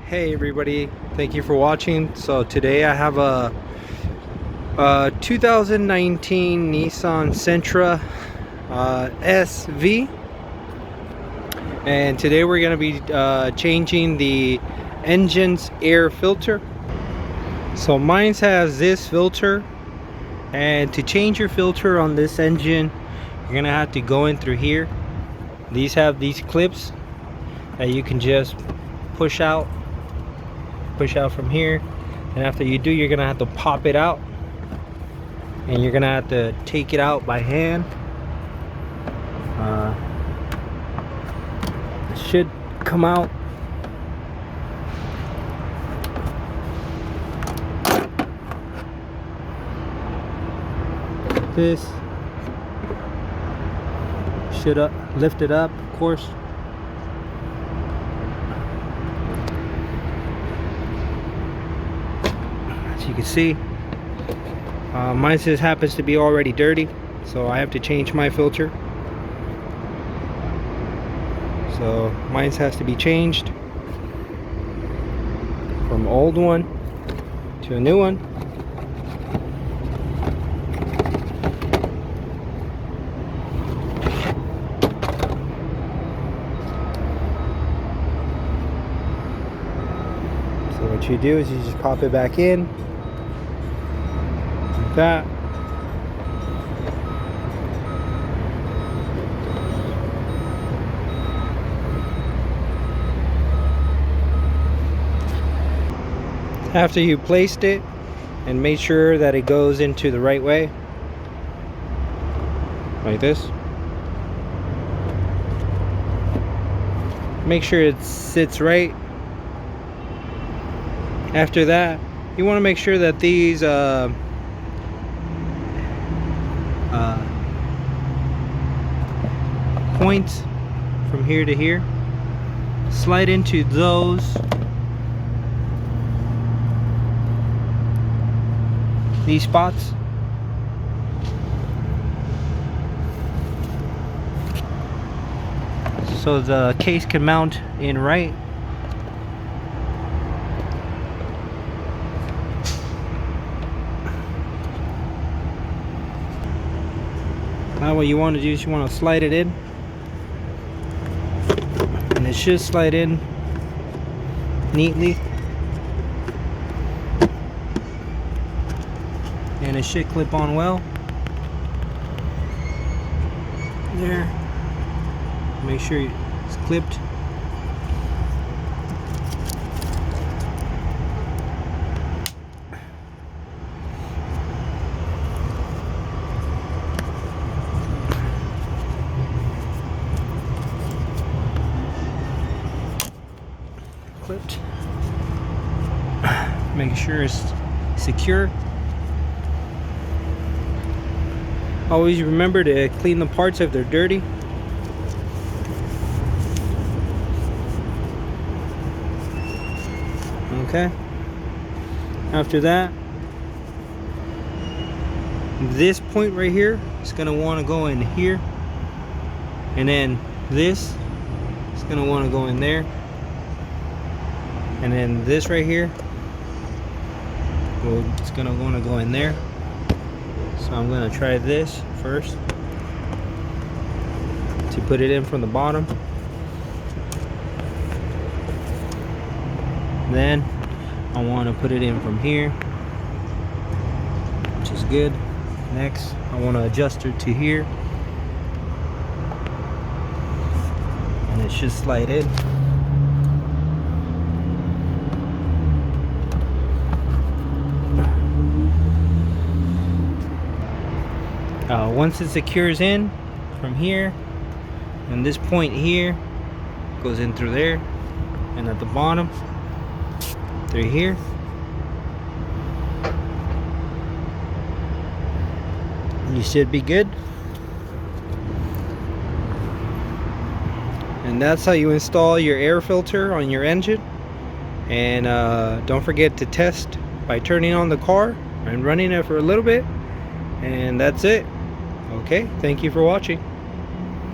Hey everybody, thank you for watching. So today I have a 2019 Nissan Sentra SV, and today we're going to be changing the engine's air filter. So mine has this filter, and to change your filter on this engine you're gonna have to go in through here. These have these clips that you can just push out from here, and after you do, you're gonna have to pop it out, and you're gonna have to take it out by hand. It should come out. This should lift it up, of course. You can see mine just happens to be already dirty, so I have to change my filter. So mine has to be changed from old one to a new one. So what you do is you just pop it back in that. After you placed it, and make sure that it goes into the right way, like this. Make sure it sits right. After that, you want to make sure that these points from here to here slide into these spots. So the case can mount in right. Now what you want to do is you want to slide it in, and it should slide in neatly, and it should clip on well there. Make sure it's clipped. Clipped. Make sure it's secure. Always remember to clean the parts if they're dirty. Okay. After that, this point right here is going to want to go in here, and then this is going to want to go in there, and then this right here, well, it's going to want to go in there. So I'm going to try this first to put it in from the bottom. Then I want to put it in from here, which is good. Next, I want to adjust it to here, and it should slide in. Once it secures in from here, and this point here goes in through there, and at the bottom through here, you should be good. And that's how you install your air filter on your engine. And don't forget to test by turning on the car and running it for a little bit. And that's it. Okay, thank you for watching.